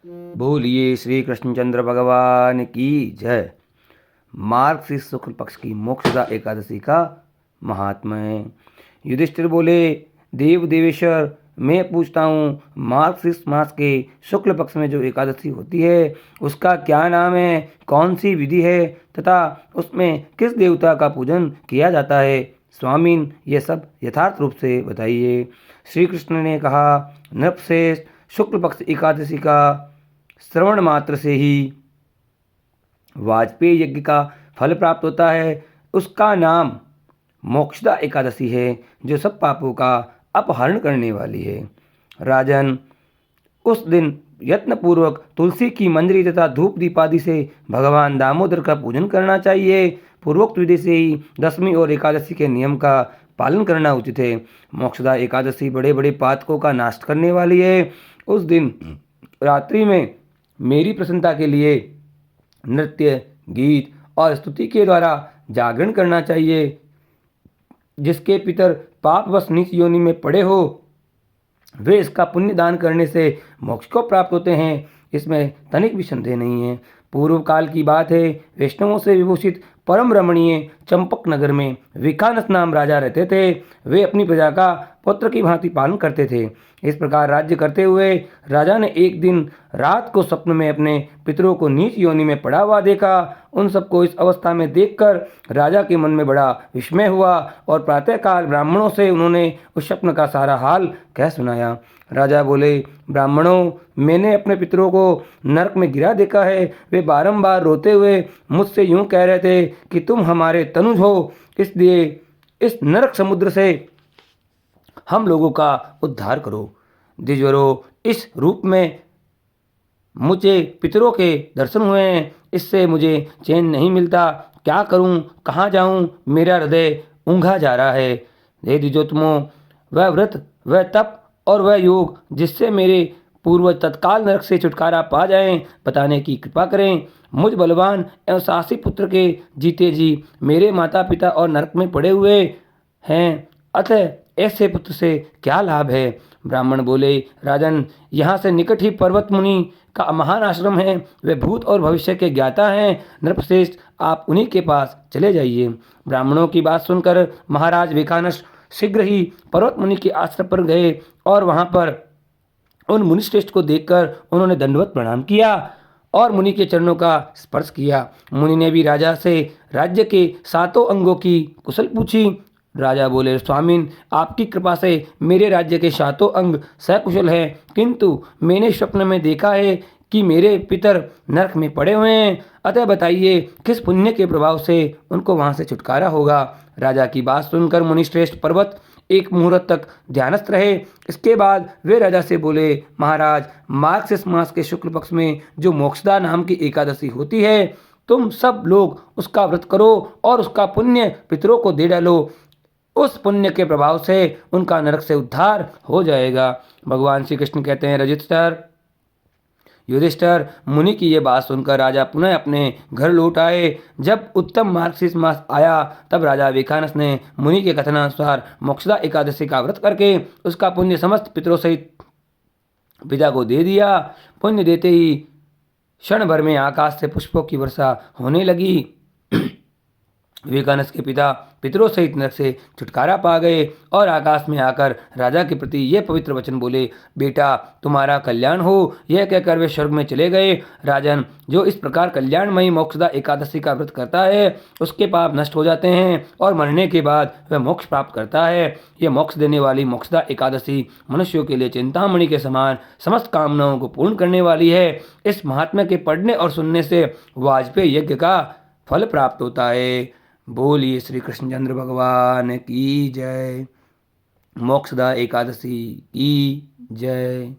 बोलिए श्री कृष्णचंद्र भगवान की जय। मार्गशीर्ष शुक्ल पक्ष की मोक्षदा एकादशी का महात्म्य। युधिष्ठिर बोले, देव देवेश्वर, मैं पूछता हूँ, मार्गशीर्ष मास के शुक्ल पक्ष में जो एकादशी होती है उसका क्या नाम है, कौन सी विधि है तथा उसमें किस देवता का पूजन किया जाता है? स्वामीन, ये सब यथार्थ रूप से बताइए। श्री कृष्ण ने कहा, नृपश्रेष्ठ, शुक्ल पक्ष एकादशी का श्रवण मात्र से ही वाजपेयी यज्ञ का फल प्राप्त होता है। उसका नाम मोक्षदा एकादशी है, जो सब पापों का अपहरण करने वाली है। राजन, उस दिन यत्नपूर्वक तुलसी की मंजरी तथा धूप दीप आदि से भगवान दामोदर का पूजन करना चाहिए। पूर्वोक्त विधि से ही दशमी और एकादशी के नियम का पालन करना उचित है। मोक्षदा एकादशी बड़े बड़े पातकों का नाश करने वाली है। उस दिन रात्रि में मेरी प्रसन्नता के लिए नृत्य, गीत और स्तुति के द्वारा जागरण करना चाहिए। जिसके पितर पापवश नीच योनि में पड़े हो, वे इसका पुण्य दान करने से मोक्ष को प्राप्त होते हैं, इसमें तनिक भी संदेह नहीं है। पूर्व काल की बात है, वैष्णवों से विभूषित परम रमणीय चंपक नगर में विकानस नाम राजा रहते थे। वे अपनी प्रजा का पुत्र की भांति पालन करते थे। इस प्रकार राज्य करते हुए राजा ने एक दिन रात को स्वप्न में अपने पितरों को नीच योनि में पड़ा हुआ देखा। उन सबको इस अवस्था में देखकर राजा के मन में बड़ा विस्मय हुआ और प्रातःकाल ब्राह्मणों से उन्होंने उस स्वप्न का सारा हाल कह सुनाया। राजा बोले, ब्राह्मणों, मैंने अपने पितरों को नरक में गिरा देखा है। वे बारंबार रोते हुए मुझसे यूं कह रहे थे कि तुम हमारे तनुज हो, इसलिए इस नरक समुद्र से हम लोगों का उद्धार करो। द्विजवरों, इस रूप में मुझे पितरों के दर्शन हुए हैं, इससे मुझे चैन नहीं मिलता। क्या करूं, कहाँ जाऊं? मेरा हृदय ऊंघा जा रहा है। हे द्विजोत्तमों, वह व्रत, वह तप और वह योग जिससे मेरे पूर्वज तत्काल नरक से छुटकारा पा जाएं, बताने की कृपा करें। मुझ बलवान एवं साहसी पुत्र के जीते जी मेरे माता पिता और नरक में पड़े हुए हैं, अतः ऐसे पुत्र से क्या लाभ है? ब्राह्मण बोले, राजन, यहाँ से निकट ही पर्वत मुनि का महान आश्रम है। वे भूत और भविष्य के ज्ञाता हैं। नृपश्रेष्ठ, आप उन्हीं के पास चले जाइए। ब्राह्मणों की बात सुनकर महाराज विकानस शीघ्र ही पर्वत मुनि के आश्रम पर गए और वहां पर उन मुनिश्रेष्ठ को देखकर उन्होंने दंडवत प्रणाम किया और मुनि के चरणों का स्पर्श किया। मुनि ने भी राजा से राज्य के 7 अंगों की कुशल पूछी। राजा बोले, स्वामीन, आपकी कृपा से मेरे राज्य के 7 अंग सकुशल हैं, किंतु मैंने स्वप्न में देखा है कि मेरे पितर नरक में पड़े हुए हैं। अतः बताइए, किस पुण्य के प्रभाव से उनको वहां से छुटकारा होगा? राजा की बात सुनकर मुनिश्रेष्ठ पर्वत एक मुहूर्त तक ध्यानस्थ रहे। इसके बाद वे राजा से बोले, महाराज, मार्गशीर्ष मास के शुक्ल पक्ष में जो मोक्षदा नाम की एकादशी होती है, तुम सब लोग उसका व्रत करो और उसका पुण्य पितरों को दे डालो। उस पुण्य के प्रभाव से उनका नरक से उद्धार हो जाएगा। भगवान श्री कृष्ण कहते हैं, युधिष्ठिर, मुनि की ये बात सुनकर राजा पुनः अपने घर लौट आए। जब उत्तम मार्गशीर्ष मास आया, तब राजा विकानस ने मुनि के कथनानुसार मोक्षदा एकादशी का व्रत करके उसका पुण्य समस्त पितरों सहित पिता को दे दिया। पुण्य देते ही क्षण भर में आकाश से पुष्पों की वर्षा होने लगी। विकानस के पिता पितरों सहित नरक से छुटकारा पा गए और आकाश में आकर राजा के प्रति ये पवित्र वचन बोले, बेटा, तुम्हारा कल्याण हो। यह कहकर वे स्वर्ग में चले गए। राजन, जो इस प्रकार कल्याणमयी मोक्षदा एकादशी का व्रत करता है, उसके पाप नष्ट हो जाते हैं और मरने के बाद वह मोक्ष प्राप्त करता है। यह मोक्ष देने वाली मोक्षदा एकादशी मनुष्यों के लिए चिंतामणि के समान समस्त कामनाओं को पूर्ण करने वाली है। इस महात्म्य के पढ़ने और सुनने से वाजपेयी यज्ञ का फल प्राप्त होता है। बोलिए श्री कृष्णचंद्र भगवान की जय। मोक्षदा एकादशी की जय।